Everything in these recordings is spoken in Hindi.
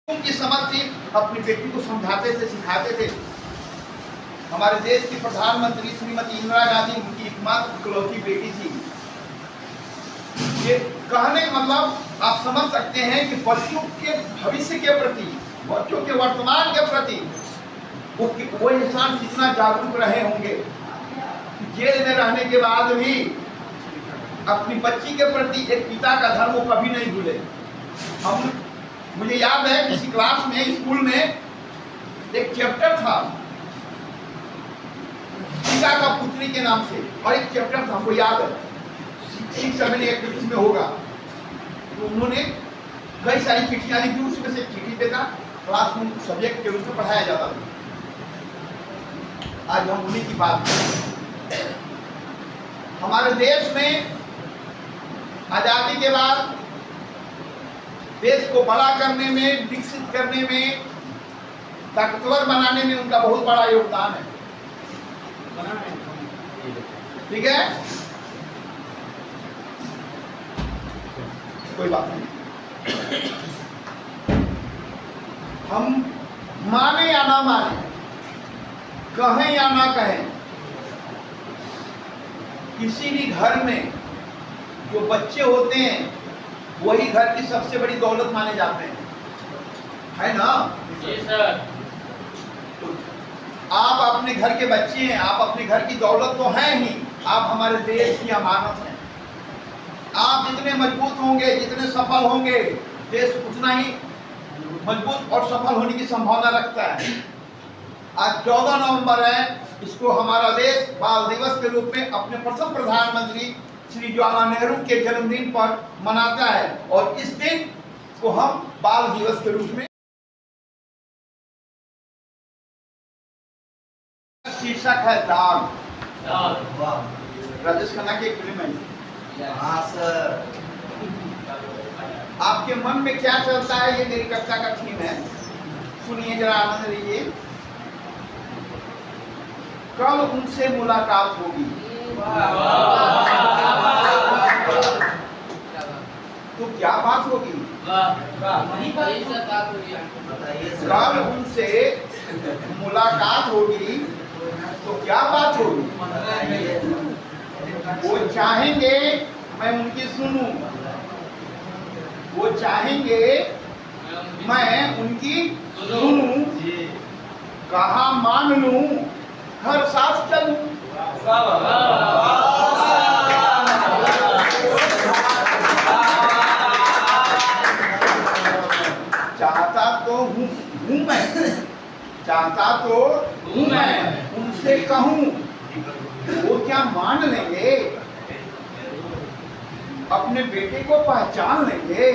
की समझ थी, अपनी बेटी को समझाते थे, सिखाते थे। हमारे देश की प्रधानमंत्री श्रीमती इंदिरा गांधी उनकी एकमात्र इकलौती बेटी थी। ये कहने का मतलब आप समझ सकते हैं कि बच्चों के भविष्य के प्रति, बच्चों के वर्तमान के प्रति वो इंसान कितना जागरूक रहे होंगे। जेल में रहने के बाद भी अपनी बच्ची के प्रति एक पिता का धर्म वो कभी नहीं भूले। मुझे याद है किसी क्लास में, स्कूल में एक चैप्टर था सीता का पुत्री के नाम से, और एक चैप्टर था, हमको याद है 6, 7, 8 में होगा। तो उन्होंने कई सारी चिट्ठियां लिखी, उसमें से चिट्ठी देता क्लास में सब्जेक्ट के रूप में पढ़ाया जाता था। आज हम उन्हीं की बात करें। हमारे देश में आजादी के बाद देश को बड़ा करने में, विकसित करने में, ताकतवर बनाने में उनका बहुत बड़ा योगदान है। ठीक है, कोई बात नहीं। हम माने या ना माने, कहें या ना कहें, किसी भी घर में जो बच्चे होते हैं वही घर की सबसे बड़ी दौलत माने जाते हैं, है ना? जी सर। तो आप अपने घर के बच्चे हैं, आप अपने घर की दौलत तो हैं ही, आप हमारे देश की अमानत हैं। आप जितने मजबूत होंगे, जितने सफल होंगे, देश उतना ही मजबूत और सफल होने की संभावना रखता है। आज 14 नवंबर है, इसको हमारा देश बाल दिवस के रूप में अपने प्रथम प्रधानमंत्री श्री जवाहरलाल नेहरू के जन्मदिन पर मनाता है, और इस दिन को हम बाल दिवस के रूप में। शीर्षक है दाग। राजेश खन्ना की फिल्म है। हाँ सर, आपके मन में क्या चलता है, ये मेरी कविता का थीम है। सुनिए जरा, आनंद लीजिए। कल उनसे मुलाकात होगी, तो क्या बात होगी? कल उनसे मुलाकात होगी तो क्या बात होगी? वो चाहेंगे मैं उनकी सुनूं, वो चाहेंगे मैं उनकी सुनूं, कहा मान लूं, हर साथ चलूं। चाहता तो हूँ मैं, चाहता तो हूँ मैं, उनसे कहूँ वो क्या मान लेंगे, अपने बेटे को पहचान लेंगे।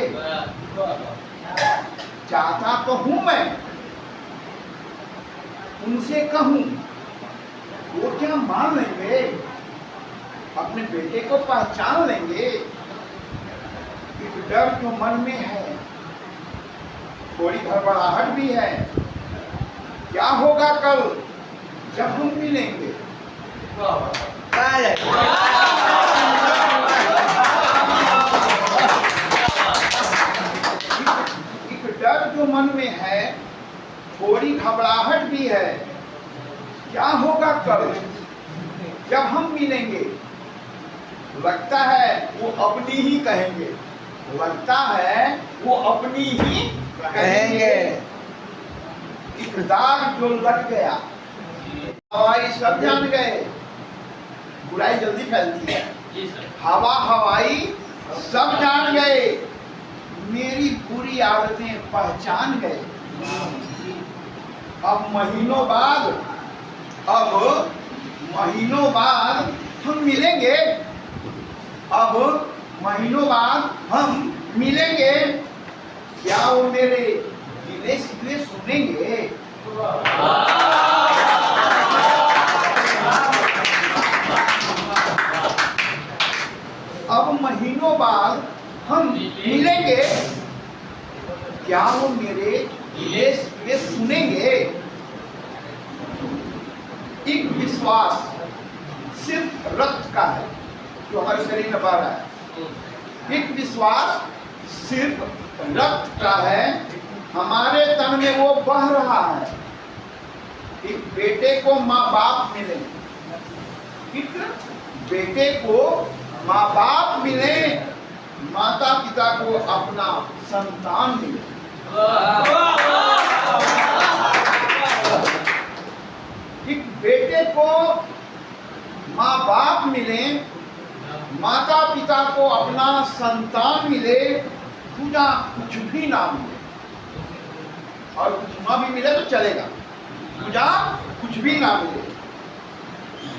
चाहता तो हूँ मैं, उनसे कहूँ वो क्या मान लेंगे, अपने बेटे को पहचान लेंगे। एक डर जो मन में है, थोड़ी घबराहट भी है, क्या होगा कल जब हम मिलेंगे। एक डर जो मन में है, थोड़ी घबराहट भी है, क्या होगा कल जब हम मिलेंगे। लगता है वो अपनी ही कहेंगे, लगता है वो अपनी ही कहेंगे। एक दाग जो लग गया, हवाई सब जान गए, बुराई जल्दी फैलती है। हवा हवाई सब जान गए, मेरी बुरी आदतें पहचान गए। अब महीनों बाद हम मिलेंगे, अब महीनों बाद हम मिलेंगे। क्या वो मेरे गिले शिकवे सुनेंगे? अब महीनों बाद हम मिलेंगे, क्या वो मेरे गिले शिकवे सुनेंगे? एक विश्वास सिर्फ रक्त का है जो हमारे शरीर में बह रहा है। एक विश्वास सिर्फ रक्त का है हमारे तन में वो बह रहा है। एक बेटे को माँ बाप मिले, एक बेटे को माँ बाप मिले, माता पिता को अपना संतान मिले। एक बेटे को माँ बाप मिले, माता पिता को अपना संतान मिले, पूजा कुछ भी ना मिले और कुछ ना भी मिले तो चलेगा, पूजा कुछ भी ना मिले।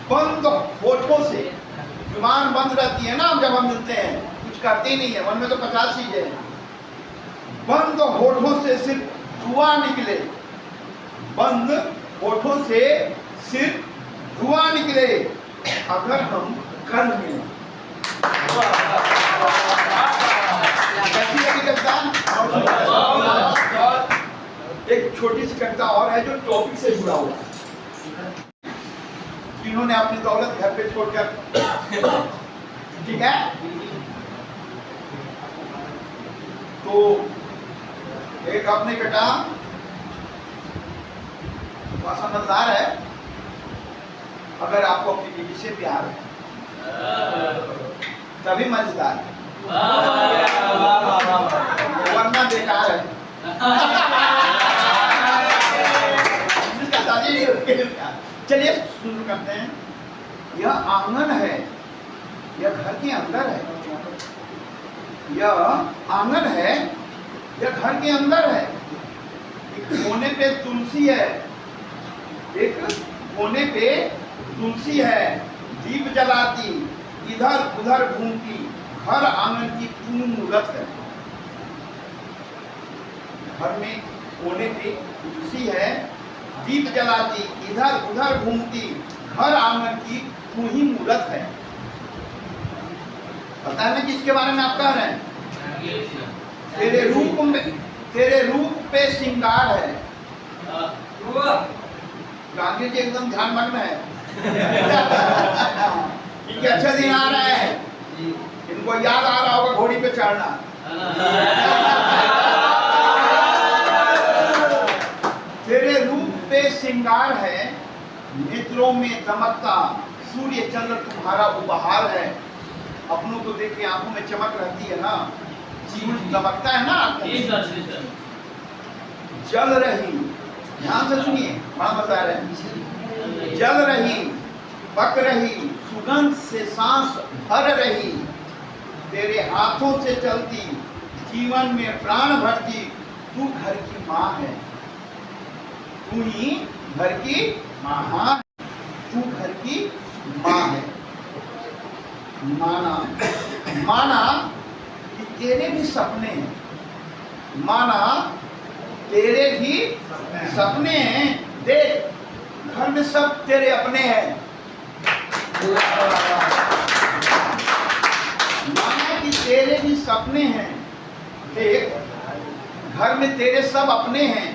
बंद होठों से, जुबान बंद रहती है ना जब हम मिलते हैं, कुछ करते नहीं है, मन में तो 50 चीजें हैं। बंद होठों से सिर्फ धुआं निकले, बंद होठों से सिर्फ धुआं निकले अगर हम कर में। कैसी लगी कविता? एक छोटी सी कविता और है जो टॉपिक से जुड़ा हुआ है। जिन्होंने अपनी दौलत घर पे छोड़कर, ठीक है, तो एक अपने बेटा समझदार है, अगर आपको अपनी बीवी से प्यार है तभी मजेदार है, वरना बेकार है। चलिए शुरू करते हैं। यह आंगन है, यह घर के अंदर है, यह आंगन है, यह घर के अंदर है। एक कोने पे तुलसी है, एक कोने पे तुलसी है, दीप जलाती इधर उधर घूमती, घर आंगन की पूर्ण मूरत है। घर में कोने पे तुलसी है, दीप जलाती इधर उधर घूमती, घर आंगन की पूरी मूरत है। पता है ना किसके बारे में आप कह रहे हैं? तेरे रूप पे श्रृंगार है। गांधी जी एकदम ध्यान मग्न है। इनके अच्छे दिन आ रहे हैं, इनको याद आ रहा होगा घोड़ी पे चढ़ना। तेरे रूप पे श्रृंगार है, नेत्रों में दमकता सूर्य चंद्र तुम्हारा उपहार है। अपनों को देख के आंखों में चमक रहती है ना, जीवन दमकता है ना। जल रही, ध्यान से सुनिए, बड़ा बता रहे हैं। जल रही, पक रही, सुगंध से सांस भर रही, तेरे हाथों से चलती, जीवन में प्राण भरती, तू घर की माँ है। तू ही घर की माँ, तू घर की माँ है। माना, माना कि तेरे भी सपने हैं, माना तेरे भी सपने हैं। देख घर में सब तेरे अपने हैं। माना कि तेरे भी सपने हैं। देख घर में तेरे सब अपने हैं।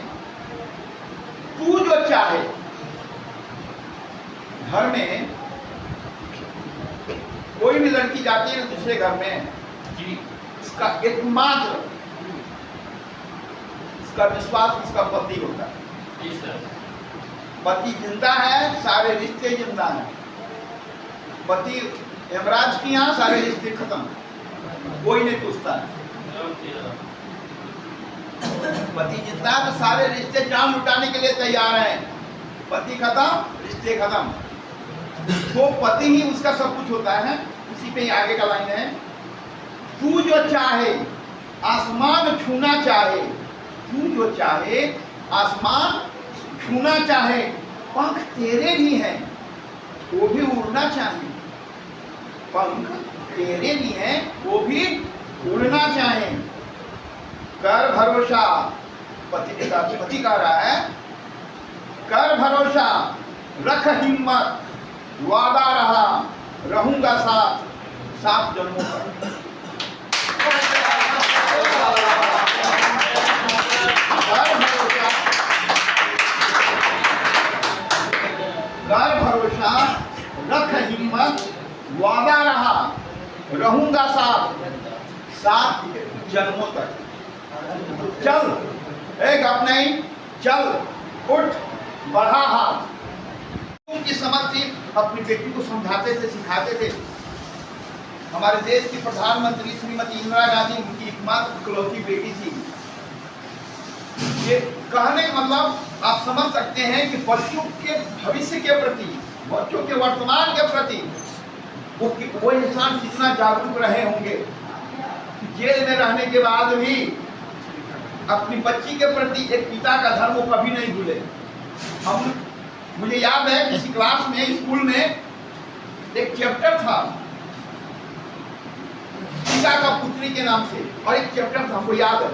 तू जो चाहे, घर में कोई भी लड़की जाती है ना दूसरे घर में, इसका एकमात्र इसका विश्वास उसका पति होता है। पति जिंदा है, सारे रिश्ते जिंदा हैं। पति यमराज की यहाँ सारे रिश्ते खत्म, कोई नहीं पूछता है। पति जिंदा है तो सारे रिश्ते जान लुटाने के लिए तैयार हैं। पति खत्म, रिश्ते खत्म, तो पति ही उसका सब कुछ होता है। उसी पे आगे का लाइन है, तू जो चाहे आसमान छूना चाहे, तू जो चाहे आसमान छूना चाहे, पंख तेरे भी हैं, वो भी उड़ना चाहे। पंख तेरे भी हैं, वो भी उड़ना चाहे। कर भरोसा, पति कह रहा है, कर भरोसा, रख हिम्मत, वादा रहा, रहूंगा साथ 7 जन्मों तक। कर भरोसा, रख हिम्मत, वादा रहा, रहूंगा साथ 7 जन्मों तक। चल एक अपने चल उठ बढ़ा हाथ। उनकी समझ थी, अपनी बेटी को समझाते थे, सिखाते थे। हमारे देश की प्रधानमंत्री श्रीमती इंदिरा गांधी उनकी एकमात्र इकलौती बेटी थी। ये कहने का मतलब आप समझ सकते हैं कि बच्चों के भविष्य के प्रति, बच्चों के वर्तमान के प्रति वो इंसान कितना जागरूक रहे होंगे। जेल में रहने के बाद भी अपनी बच्ची के प्रति एक पिता का धर्म वो कभी नहीं भूले। मुझे याद है किसी क्लास में, स्कूल में एक चैप्टर था पिता का पुत्री के नाम से, और एक चैप्टर था हमको याद है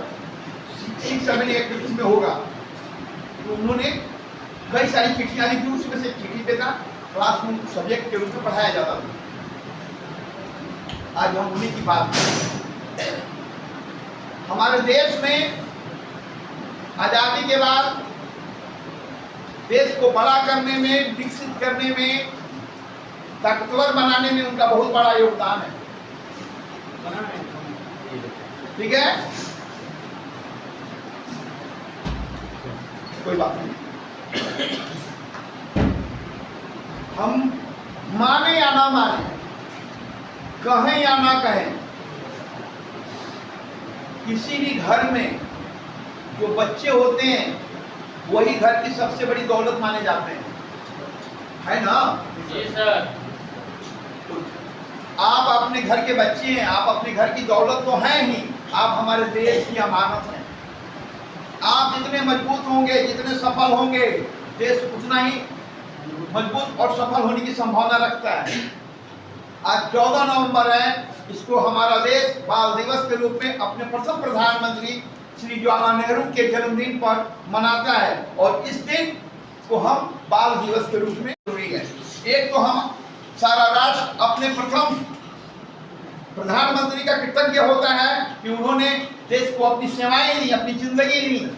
6, 7, 8 में होगा। तो उन्होंने कई सारी चिट्ठियां लिखी, उसमें से चिट्ठी पे था क्लास में सब्जेक्ट के रूप में पढ़ाया जाता था। आज हम उन्हीं की बात करें। हमारे देश में आजादी के बाद देश को बड़ा करने में, विकसित करने में, ताकतवर बनाने में उनका बहुत बड़ा योगदान है। ठीक है, कोई बात नहीं। हम माने या ना माने, कहें या ना कहें, किसी भी घर में जो बच्चे होते हैं वही घर की सबसे बड़ी दौलत माने जाते हैं, है ना? जी सर। आप अपने घर के बच्चे हैं, आप अपने घर की दौलत तो हैं ही, आप हमारे देश की अमानत हैं। आप जितने मजबूत होंगे, जितने सफल होंगे, देश उतना ही मजबूत और सफल होने की संभावना रखता है। आज 14 नवंबर है, इसको हमारा देश बाल दिवस के रूप में अपने प्रथम प्रधानमंत्री श्री जवाहरलाल नेहरू के जन्मदिन पर मनाता है, और इस दिन को हम बाल दिवस के रूप में जरूरी है। एक तो हम सारा राष्ट्र अपने प्रथम प्रधानमंत्री का कृतज्ञ होता है कि उन्होंने देश को अपनी सेवाएं दी, अपनी जिंदगी दी,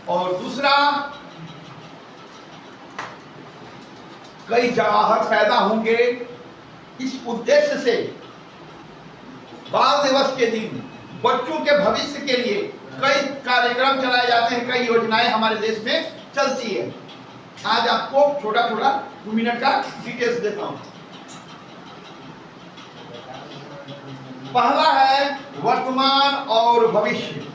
और दूसरा कई जवाहर पैदा होंगे। इस उद्देश्य से बाल दिवस के दिन बच्चों के भविष्य के लिए कई कार्यक्रम चलाए जाते हैं, कई योजनाएं हमारे देश में चलती है। आज आपको छोटा 2 मिनट का डिटेल्स देता हूं। पहला है वर्तमान और भविष्य।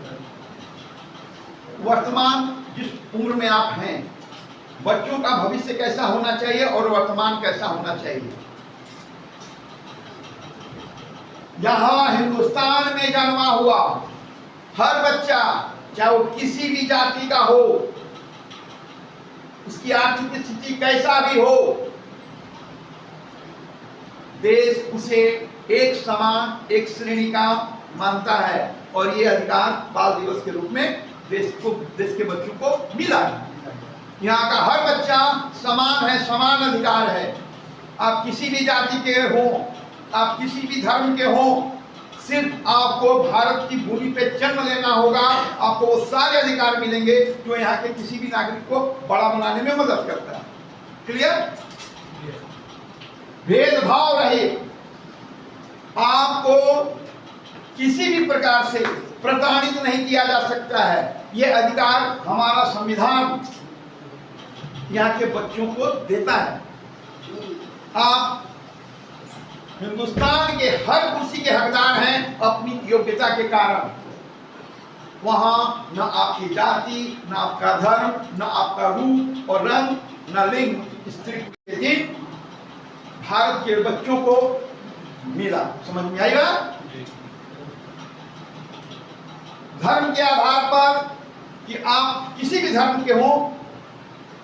वर्तमान जिस उम्र में आप हैं, बच्चों का भविष्य कैसा होना चाहिए और वर्तमान कैसा होना चाहिए। यहां हिंदुस्तान में जन्मा हुआ हर बच्चा, चाहे वो किसी भी जाति का हो, उसकी आर्थिक स्थिति कैसा भी हो, देश उसे एक समान, एक श्रेणी का मानता है, और ये अधिकार बाल दिवस के रूप में देश के बच्चों को मिला है। यहाँ का हर बच्चा समान है, समान अधिकार है। आप किसी भी जाति के हो, आप किसी भी धर्म के हो, सिर्फ आपको भारत की भूमि पे जन्म लेना होगा, आपको वो सारे अधिकार मिलेंगे जो यहाँ के किसी भी नागरिक को बड़ा बनाने में मदद करता है। क्लियर? भेदभाव रहे, आपको किसी भी प्रकार से प्रताड़ित नहीं किया जा सकता है। ये अधिकार हमारा संविधान यहाँ के बच्चों को देता है। आप हिंदुस्तान के हर कुर्सी के हकदार हैं अपनी योग्यता के कारण। वहां न आपकी जाति, न आपका धर्म, न आपका रूप और रंग, न लिंग, स्त्री के दिन भारत के बच्चों को मिला। समझ में आई बात? धर्म के आधार पर कि आप किसी भी धर्म के हो,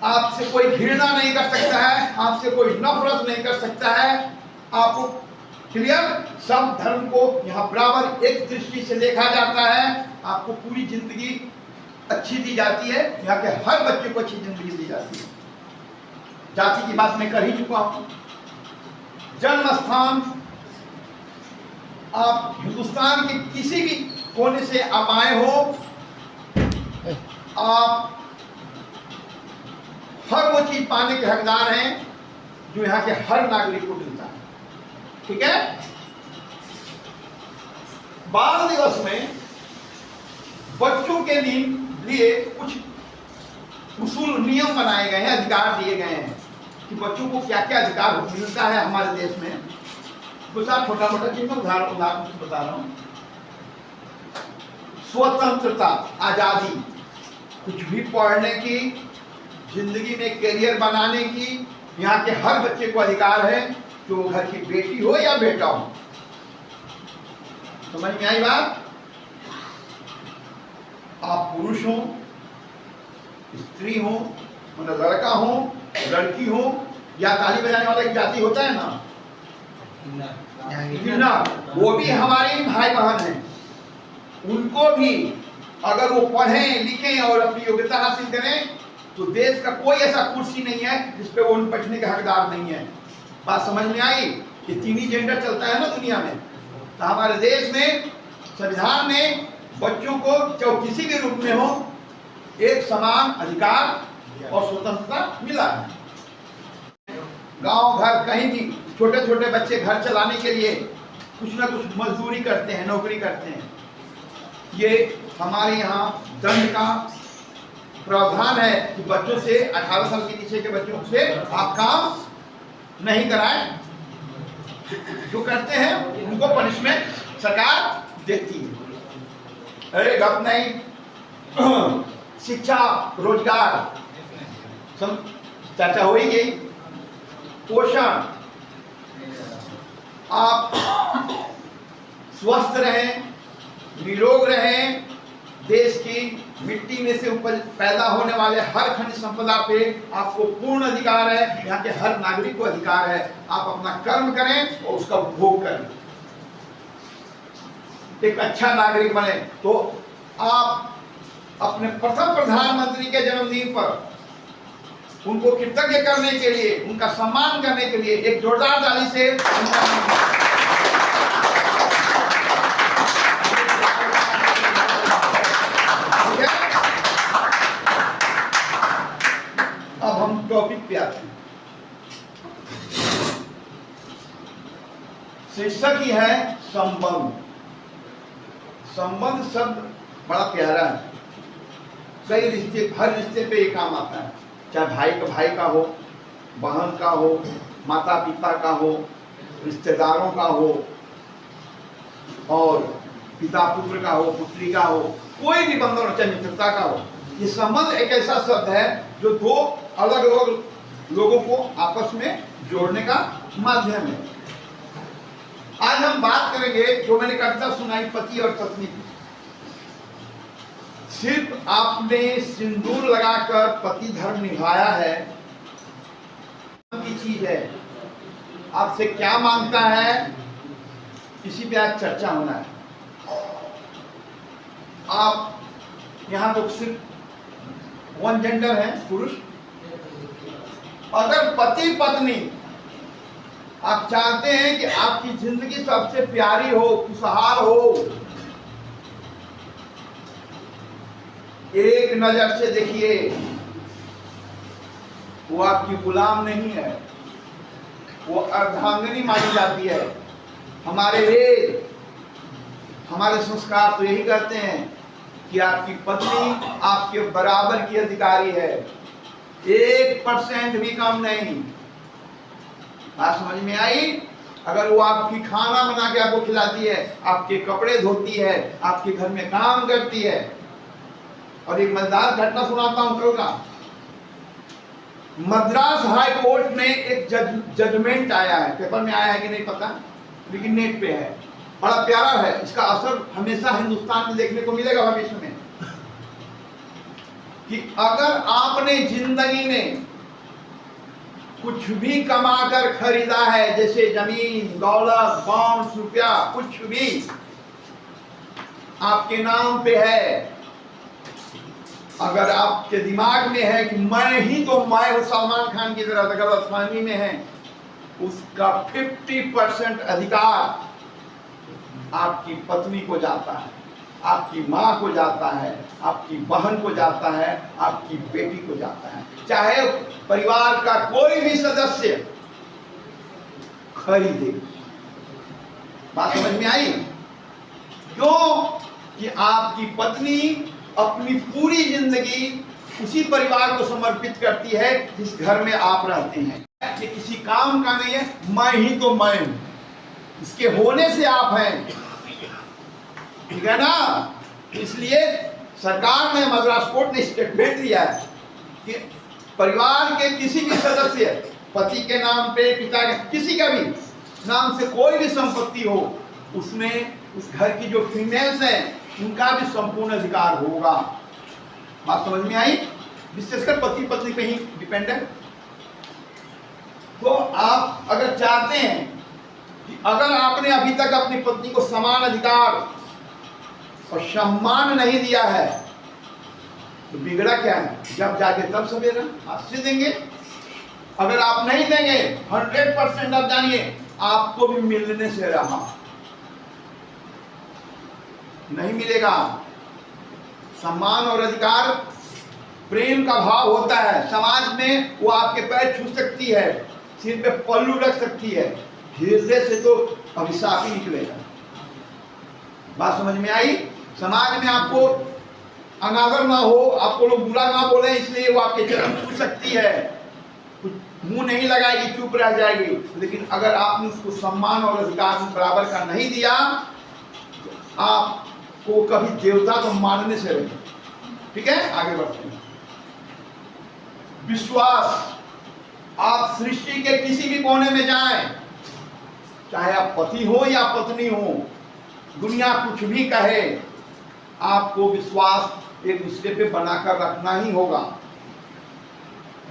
आपसे कोई घृणा नहीं कर सकता है, आपसे कोई नफरत नहीं कर सकता है। आपको क्लियर? सब धर्म को यहाँ बराबर एक दृष्टि से देखा जाता है। आपको पूरी जिंदगी अच्छी दी जाती है, यहाँ के हर बच्चे को अच्छी जिंदगी दी जाती है। जाति की बात मैं कर ही चुका हूं। जन्म स्थान, आप हिंदुस्तान के किसी भी कोने से आप आए हो, आप हर वो चीज पाने के हकदार हैं जो यहाँ के हर नागरिक को मिलता है। ठीक है? बाल दिवस में बच्चों के दिन लिए कुछ उसूल नियम बनाए गए हैं, अधिकार दिए गए हैं कि बच्चों को क्या क्या अधिकार मिलता है हमारे देश में। कुछ छोटा मोटा चीज में उदाहरण बता रहा हूँ। स्वतंत्रता, आजादी, कुछ भी पढ़ने की, जिंदगी में कैरियर बनाने की यहाँ के हर बच्चे को अधिकार है, जो घर की बेटी हो या बेटा हो। समझ में आई बात? आप पुरुष हो, स्त्री हो, मतलब लड़का हो, लड़की हो, या ताली बजाने वाला एक जाति होता है ना, वो भी हमारे भाई बहन हैं। उनको भी अगर वो पढ़ें लिखें और अपनी योग्यता हासिल करें तो देश का कोई ऐसा कुर्सी नहीं है जिस पे वो बैठने के हकदार नहीं है। बात समझ में आई? कि तीन ही जेंडर चलता है ना दुनिया में, तो हमारे देश में संविधान में बच्चों को चाहे किसी भी रूप में हो एक समान अधिकार और स्वतंत्रता मिला है। गांव घर कहीं भी छोटे छोटे बच्चे घर चलाने के लिए कुछ ना कुछ मजदूरी करते हैं, नौकरी करते हैं। ये हमारे यहाँ दंड का प्रावधान है कि बच्चों से 18 साल के नीचे के बच्चों से आप काम नहीं कराएं। जो करते हैं उनको पनिशमेंट सरकार देती है। अरे गप नहीं। शिक्षा, रोजगार चर्चा हो ही गई। पोषण, आप स्वस्थ रहें, निरोग रहें, देश की मिट्टी में से उपज पैदा होने वाले हर खनिज संपदा पे आपको पूर्ण अधिकार है। यहाँ के हर नागरिक को अधिकार है। आप अपना कर्म करें और उसका उपभोग करें, एक अच्छा नागरिक बने। तो आप अपने प्रथम प्रधानमंत्री के जन्मदिन पर उनको कृतज्ञ करने के लिए, उनका सम्मान करने के लिए एक जोरदार ताली से अब हम टॉपिक पे आते हैं। शीर्षक ही है संबंध। संबंध शब्द बड़ा प्यारा है। कई रिश्ते, हर रिश्ते पे ये काम आता है, चाहे भाई का हो, बहन का हो, माता पिता का हो, रिश्तेदारों का हो, और पिता पुत्र का हो, पुत्री का हो, कोई भी बंधन हो, चाहे मित्रता का हो। ये संबंध एक ऐसा शब्द है जो दो अलग अलग लोगों को आपस में जोड़ने का माध्यम है। आज हम बात करेंगे, जो मैंने कविता सुनाई, पति और पत्नी की। सिर्फ आपने सिंदूर लगाकर पति धर्म निभाया है की चीज है। आपसे क्या मांगता है, इसी पे आज चर्चा होना है। आप यहाँ तो सिर्फ वन जेंडर है, पुरुष। अगर पति पत्नी आप चाहते हैं कि आपकी जिंदगी सबसे प्यारी हो, खुशहाल हो, एक नजर से देखिए, वो आपकी गुलाम नहीं है, वो अर्धांगिनी मानी जाती है। हमारे वेद, हमारे संस्कार तो यही कहते हैं कि आपकी पत्नी आपके बराबर की अधिकारी है, 1% भी कम नहीं। बात समझ में आई? अगर वो आपकी खाना बना के आपको खिलाती है, आपके कपड़े धोती है, आपके घर में काम करती है। और एक मजेदार घटना सुनाता हूं कल। मद्रास हाई कोर्ट में एक जजमेंट आया है, पेपर में आया है कि नहीं पता, लेकिन नेट पे है। बड़ा प्यारा है, इसका असर हमेशा हिंदुस्तान में देखने को मिलेगा भविष्य में, कि अगर आपने जिंदगी में कुछ भी कमाकर खरीदा है, जैसे जमीन, दौलत, बॉन्ड, रुपया, कुछ भी आपके नाम पे है, अगर आपके दिमाग में है कि मैं ही तो मैं हूं सलमान खान की तरह, गलतफहमी में है, उसका 50% अधिकार आपकी पत्नी को जाता है, आपकी माँ को जाता है, आपकी बहन को जाता है, आपकी बेटी को जाता है। चाहे परिवार का कोई भी सदस्य खरीदे। बात समझ में आई? क्यों? कि आपकी पत्नी अपनी पूरी जिंदगी उसी परिवार को समर्पित करती है जिस घर में आप रहते हैं। ये किसी काम का नहीं है, मैं ही तो मैं हूं, इसके होने से आप हैं, ठीक है ना। इसलिए सरकार ने, मद्रास कोर्ट ने स्टेटमेंट दिया है कि परिवार के किसी भी सदस्य, पति के नाम पे, पिता के, किसी का भी नाम से कोई भी संपत्ति हो, उसमें उस घर की जो फीमेल्स हैं उनका भी संपूर्ण अधिकार होगा। बात समझ में आई? विशेषकर पति पत्नी पे ही डिपेंडेंट। तो आप अगर चाहते हैं कि अगर आपने अभी तक अपनी पत्नी को समान अधिकार और सम्मान नहीं दिया है तो बिगड़ा क्या है? जब जाके तब सवेरा आज से देंगे। अगर आप नहीं देंगे 100% आप जानिए आपको भी मिलने से रहा नहीं मिलेगा। सम्मान और अधिकार प्रेम का भाव होता है। समाज में वो आपके पैर छू सकती है, सिर पे पल्लू रख सकती है, हृदय से तो अभिशाप ही निकलेगा। बात समझ में आई? समाज में आपको अनादर ना हो, आपको लोग बुरा ना बोले, इसलिए वो आपके चरण छू सकती है, मुंह नहीं लगाएगी, चुप रह जाएगी। लेकिन अगर आपने उसको सम्मान और अधिकार बराबर का नहीं दिया तो आपको कभी देवता तो मानने से रहे। ठीक है, आगे बढ़ते हैं। विश्वास। आप सृष्टि के किसी भी कोने में जाएं, चाहे आप पति हो या पत्नी हो, दुनिया कुछ भी कहे, आपको विश्वास एक दूसरे पे बनाकर रखना ही होगा।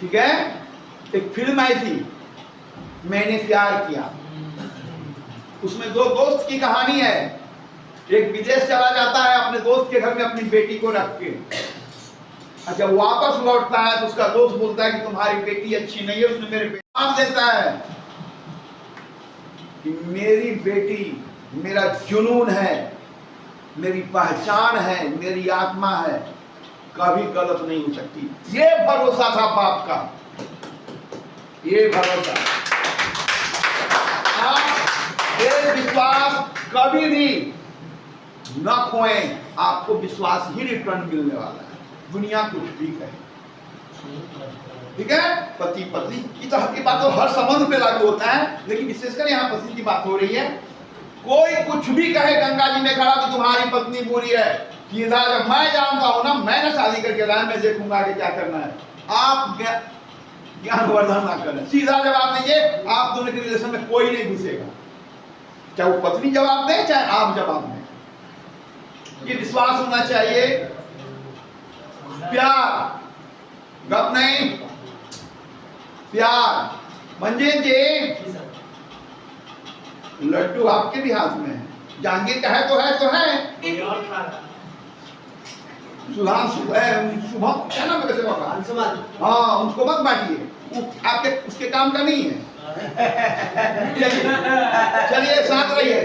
ठीक है। एक फिल्म आई थी, मैंने प्यार किया, उसमें दो दोस्त की कहानी है। एक विदेश चला जाता है अपने दोस्त के घर में अपनी बेटी को रख के, और जब वापस लौटता है तो उसका दोस्त बोलता है कि तुम्हारी बेटी अच्छी नहीं है। उसने मेरे जवाब देता है कि मेरी बेटी मेरा जुनून है, मेरी पहचान है, मेरी आत्मा है, कभी गलत नहीं हो सकती। ये भरोसा था बाप का, ये भरोसा। आप ये विश्वास कभी भी न खोएं, आपको विश्वास ही रिटर्न मिलने वाला है, दुनिया कुछ भी कहे। ठीक है। पति पत्नी की बात तो हर संबंध पे लागू होता है, लेकिन विशेषकर यहाँ पत्नी की बात हो रही है। कोई कुछ भी कहे गंगा जी में खड़ा कि तुम्हारी पत्नी बुरी है, सीधा जब मैं जानता हूं ना, मैं ना शादी करके लाया, मैं देखूंगा कि क्या करना है। आप ज्ञानवर्धन ना करें, सीधा जवाब दीजिए। आप दोनों के रिलेशन में कोई नहीं घुसेगा, चाहे वो पत्नी जवाब दे चाहे आप जवाब दें। ये विश्वास होना चाहिए। प्यार, गप नहीं, प्यार। मंजिल जी, लड्डू आपके भी हाथ में है, जहांगीर का है तो है तो है। सुधांशु शुभम क्या नाम है वैसे बाबा? हाँ, उसको मत बांटिए, आपके उसके काम का नहीं है। चलिए साथ रहिए,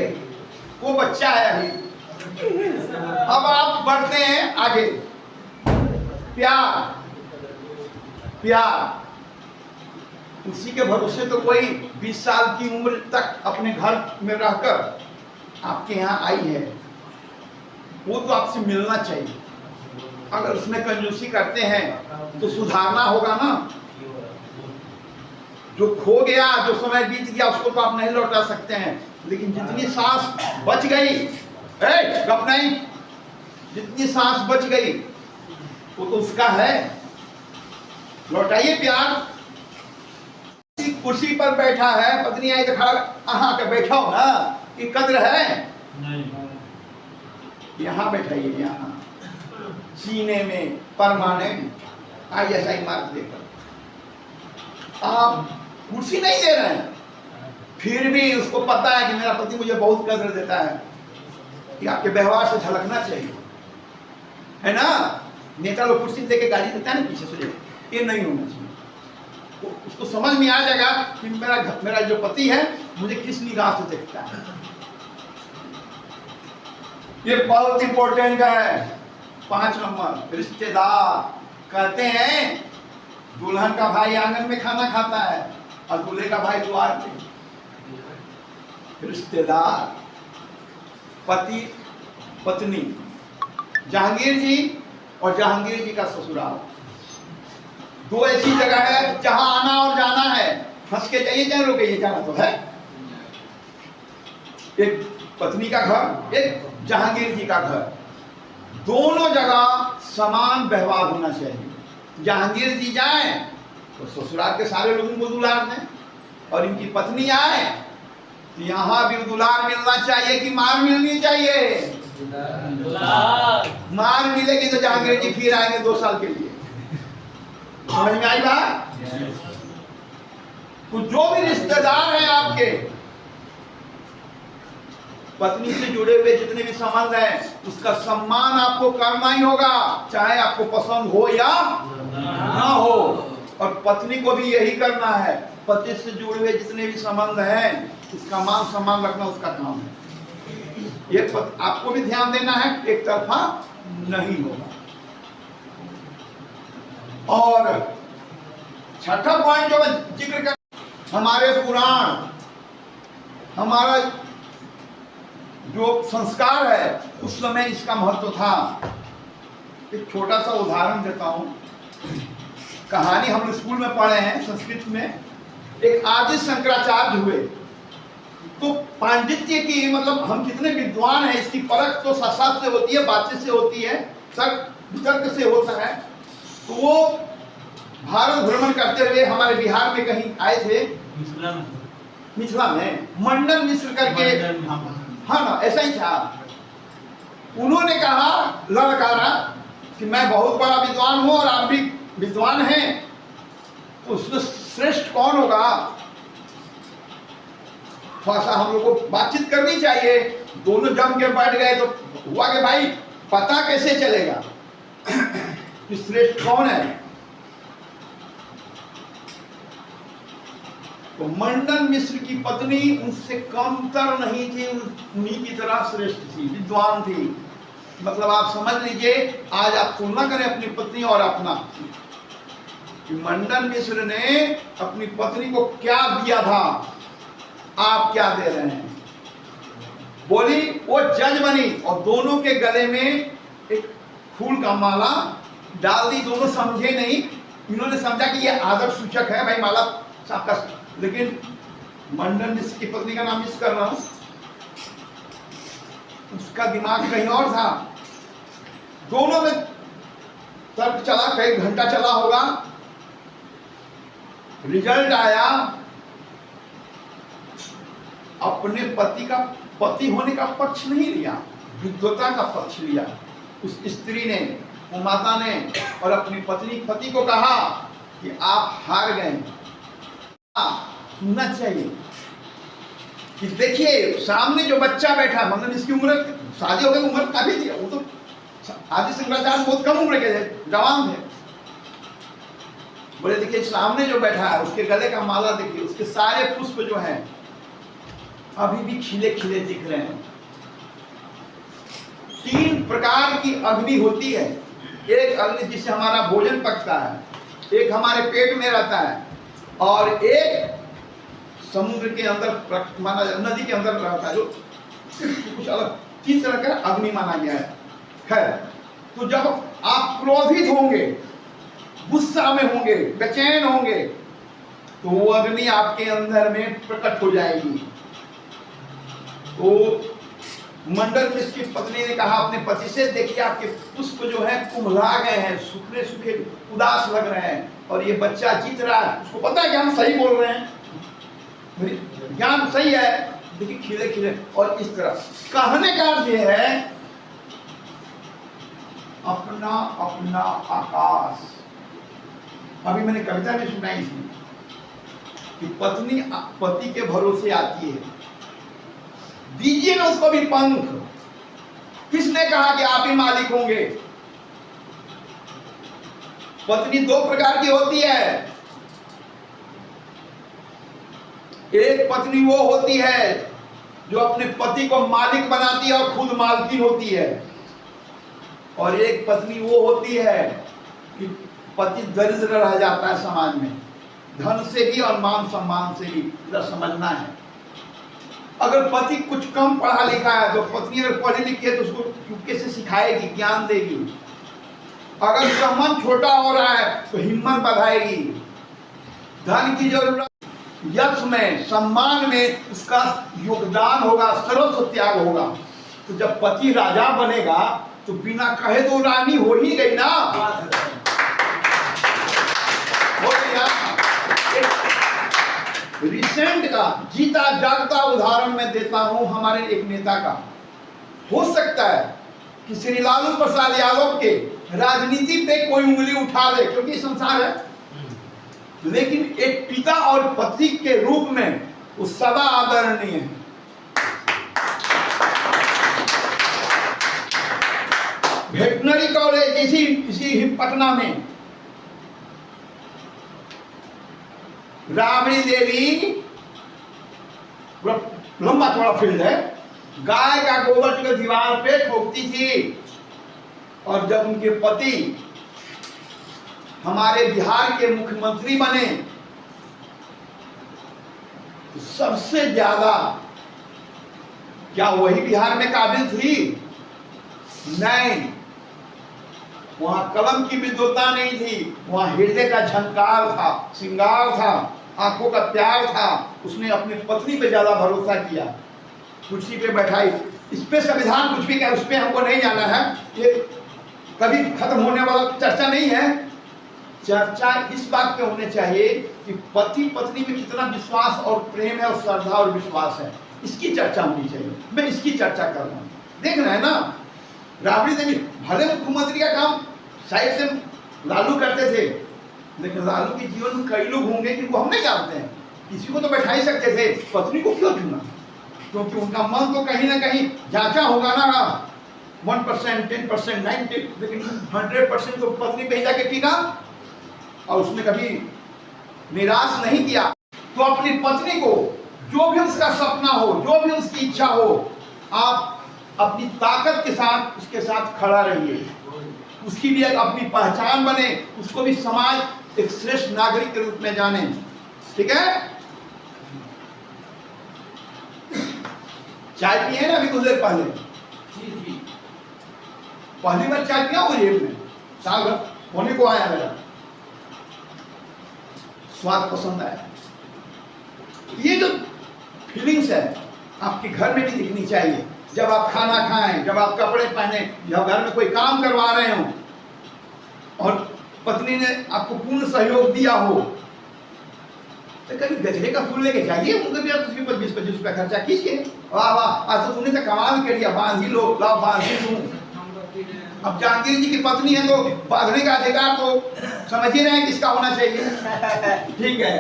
वो बच्चा है अभी। अब आप बढ़ते हैं आगे। प्यार, प्यार उसी के भरोसे तो कोई 20 साल की उम्र तक अपने घर में रहकर आपके यहाँ आई है, वो तो आपसे मिलना चाहिए। अगर उसमें कंजूसी करते हैं तो सुधारना होगा ना। जो खो गया, जो समय बीत गया, उसको तो आप नहीं लौटा सकते हैं, लेकिन जितनी सांस बच गई, गप नहीं, जितनी सांस बच गई वो तो उसका है, लौटाइए प्यार। कुर्सी पर बैठा है, पत्नी आई तो खड़ा, आहा के बैठा हो ना, ये कद्र है नहीं। यहाँ बैठाइए, यहाँ सीने में परमानेंट ISI मार्क देकर। आप कुर्सी नहीं दे रहे हैं, फिर भी उसको पता है कि मेरा पति मुझे बहुत कद्र देता है, कि आपके व्यवहार से झलकना चाहिए, है ना। नेता लोग कुर्सी देके गाड़ी देता है ना पीछे से, ये नहीं होना चाहिए। तो उसको समझ में आ जाएगा कि मेरा जो पति है मुझे किस निगाह से देखता है। ये बहुत इंपॉर्टेंट है। 5 नंबर, रिश्तेदार। कहते हैं दुल्हन का भाई आंगन में खाना खाता है और दूल्हे का भाई द्वार पे। रिश्तेदार, पति पत्नी। जहांगीर जी और जहांगीर जी का ससुराल। दो ऐसी जगह है जहां आना और जाना है, हंस के जाइए चाहे रोके जाना तो है। एक पत्नी का घर, एक जहांगीर जी का घर, दोनों जगह समान व्यवहार होना चाहिए। जहांगीर जी जाए तो ससुराल के सारे लोग उनको दुलार दें, और इनकी पत्नी आए तो यहाँ भी दुलार मिलना चाहिए कि मार मिलनी चाहिए? मार मिलेगी तो जहांगीर जी फिर आएंगे 2 साल के लिए। समझ में आई बात? तो जो भी रिश्तेदार हैं आपके, पत्नी से जुड़े हुए जितने भी संबंध हैं, उसका सम्मान आपको करना ही होगा, चाहे आपको पसंद हो या ना हो। और पत्नी को भी यही करना है। पति से जुड़े हुए जितने भी संबंध हैं, इसका मान सम्मान रखना उसका काम है। ये आपको भी ध्यान देना है, एक तरफा नहीं होगा। और छठा पॉइंट जो मैं जिक्र कर, हमारे पुराण, हमारा जो संस्कार है, उस समय इसका महत्व था। एक छोटा सा उदाहरण देता हूं। कहानी हम स्कूल में पढ़े हैं संस्कृत में। एक आदि शंकराचार्य हुए, तो पांडित्य की, मतलब हम कितने विद्वान हैं इसकी परख तो शास्त्र से होती है, बातचीत से होती है, तर्क से होता है। तो वो भारत भ्रमण करते हुए हमारे बिहार में कहीं आए थे, मिथिला में मंडन मिश्र करके, हाँ ना, ऐसा ही था। उन्होंने कहा, ललकारा कि मैं बहुत बड़ा विद्वान हूं और आप भी विद्वान हैं, तो उसमें श्रेष्ठ कौन होगा? थोड़ा सा हम लोग को बातचीत करनी चाहिए। दोनों जम के बैठ गए तो हुआ कि भाई पता कैसे चलेगा कि श्रेष्ठ कौन है? तो मंडन मिश्र की पत्नी उनसे कमतर नहीं थी, उन्हीं की तरह श्रेष्ठ थी, विद्वान थी। मतलब आप समझ लीजिए, आज आप तुलना करें अपनी पत्नी और अपना, कि मंडन मिश्र ने अपनी पत्नी को क्या दिया था, आप क्या दे रहे हैं? बोली, वो जज बनी और दोनों के गले में एक फूल का माला डाल दी। दोनों समझे नहीं, इन्होंने समझा कि ये आदर सूचक है, भाई माला सबका, लेकिन मंडन मिश्र की पत्नी का नाम मिस कर रहा हूं, उसका दिमाग कहीं और था। दोनों में तर्क चला, कई घंटा चला होगा। रिजल्ट आया, अपने पति का, पति होने का पक्ष नहीं लिया, विद्वता का पक्ष लिया उस स्त्री ने, वो माता ने, और अपनी पति को कहा कि आप हार गए। सुनना चाहिए कि देखिए सामने जो बच्चा बैठा, मतलब इसकी उम्र, शादी हो गई, उम्र काफी थी, वो तो आदि शंकराचार्य बहुत कम उम्र के थे, जवान थे। बोले देखिए सामने जो बैठा है, उसके गले का माला देखिए, उसके सारे पुष्प जो हैं अभी भी खिले खिले दिख रहे हैं। 3 प्रकार की अग्नि होती है। एक अग्नि जिससे हमारा भोजन पकता है, एक हमारे पेट में रहता है, और एक समुद्र के अंदर माना, नदी के अंदर रहता है, जो कुछ अलग 3 तरह का अग्नि माना गया है। तो जब आप क्रोधित होंगे, गुस्सा में होंगे, बेचैन होंगे, तो वो अग्नि आपके अंदर में प्रकट हो जाएगी। तो मंडन मिश्र की पत्नी ने कहा अपने पति से, देखिए आपके पुष्प जो है कुम्हला गए हैं, सूखे सूखे उदास लग रहे हैं, और ये बच्चा जीत रहा है, उसको पता है कि हम सही बोल रहे हैं, ज्ञान सही है, देखिए खिले खिले। और इस तरह कहने का अर्थ ये है, अपना अपना आकाश। अभी मैंने कविता भी सुनाई थी कि पत्नी पति के भरोसे आती है, दीजिए ना उसको भी पंख। किसने कहा कि आप ही मालिक होंगे? पत्नी 2 प्रकार की होती है। एक पत्नी वो होती है जो अपने पति को मालिक बनाती है और खुद मालकिन होती है, और एक पत्नी वो होती है कि पति दरिद्र रह जाता है समाज में, धन से भी और मान सम्मान से भी। इधर समझना है, अगर पति कुछ कम पढ़ा लिखा है तो पत्नी अगर पढ़ी लिखी है तो उसको चुपके से सिखाएगी, ज्ञान देगी। अगर उसका मन छोटा हो रहा है तो हिम्मत बढ़ाएगी। धन की जरूरत, यश में, सम्मान में उसका योगदान होगा, सर्वस्व त्याग होगा। तो जब पति राजा बनेगा तो बिना कहे तो रानी हो ही गई ना, हो गई ना। रिसेंट का जीता जागता उदाहरण मैं देता हूं हमारे एक नेता का। हो सकता है कि श्री लालू प्रसाद यादव के राजनीति पे कोई उंगली उठा ले, क्योंकि संसार है, लेकिन एक पिता और पति के रूप में वो सदा आदरणीय है। वेटनरी कॉलेज इसी पटना में राबड़ी देवी, लंबा थोड़ा फील्ड है, गाय का गोबर जो दीवार पे ठोकती थी। और जब उनके पति हमारे बिहार के मुख्यमंत्री बने तो सबसे ज्यादा, क्या वही बिहार में काबिल थी? नहीं, वहां कलम की विद्वता नहीं थी, वहां हृदय का झंकार था, श्रृंगार था, आंखों का प्यार था। उसने अपनी पत्नी पे ज्यादा भरोसा किया, कुर्सी पे बैठाई। इस पे संविधान कुछ भी कहे, उस पे हमको नहीं जाना है, ये कभी खत्म होने वाला चर्चा नहीं है। चर्चा इस बात पे होने चाहिए कि पति पत्नी में कितना विश्वास और प्रेम है और श्रद्धा और विश्वास है, इसकी चर्चा होनी चाहिए। मैं इसकी चर्चा कर रहा हूँ। देख रहे हैं ना, राबड़ी देवी भले मुख्यमंत्री का काम शायद से लालू करते थे, लेकिन लालू के जीवन में कई लोग होंगे जिनको हम नहीं जानते हैं। किसी को तो बैठा ही सकते थे, पत्नी को क्यों चुना? क्योंकि उनका मन तो कहीं ना कहीं जांचा होगा ना, 1%, 10%, 90%, लेकिन 100% तो पत्नी पे ही जाके टीका, और उसने कभी निराश नहीं किया। तो अपनी पत्नी को जो भी उसका सपना हो, जो भी उसकी इच्छा हो, आप अपनी ताकत के साथ उसके साथ खड़ा रहिए। उसकी भी एक अपनी पहचान बने, उसको भी समाज एक श्रेष्ठ नागरिक के रूप में जाने। ठीक है? चाय पिए ना अभी कुछ देर पहले? पहली बार चाय पिया वो जेब में, साल भर होने को आया मेरा, स्वाद पसंद आया। ये जो फीलिंग्स है आपके घर में भी दिखनी चाहिए। जब आप खाना खाएं, जब आप कपड़े पहने, जब घर में कोई काम करवा रहे हो और पत्नी ने आपको पूर्ण सहयोग दिया हो, तो कभी गजरे का फूल लेके जाइए, उनको भी आप 20-25 रुपया खर्चा कीजिए। वाह वाह, आज तो तुमने तो कमाल कर दिया, बांध ही लो, लाओ बांध ही दूं। अब जहांगीर जी की पत्नी है तो बांधने का अधिकार तो समझ ही रहे हैं किसका होना चाहिए। ठीक है,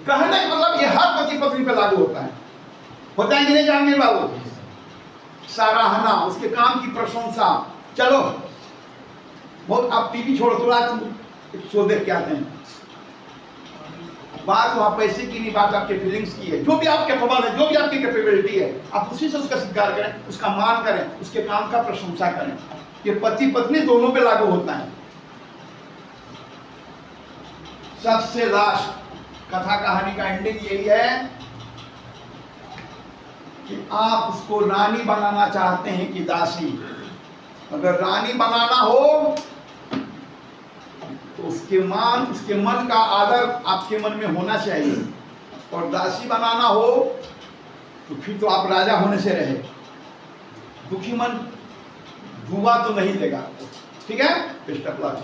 कहने का मतलब ये हर पति पत्नी पे लागू होता है कि नहीं जहांगीर बाबू? सराहना, उसके काम की प्रशंसा। चलो बहुत, आप टीवी छोड़ो, थोड़ा शो देख के आते हैं। बात वहां पैसे की नहीं, बात आपके फीलिंग्स की है। जो भी आप कैपेबल है, जो भी आपकी कैपेबिलिटी है, आप उसी से उसका स्वीकार करें, उसका मान करें, उसके काम का प्रशंसा करें। ये पति पत्नी दोनों पे लागू होता है। सबसे लास्ट कथा कहानी का एंडिंग यही है कि आप उसको रानी बनाना चाहते हैं कि दासी। अगर रानी बनाना हो तो उसके मन का आदर आपके मन में होना चाहिए, और दासी बनाना हो तो फिर तो आप राजा होने से रहे। दुखी मन धुआं तो नहीं देगा। ठीक है? Best of luck.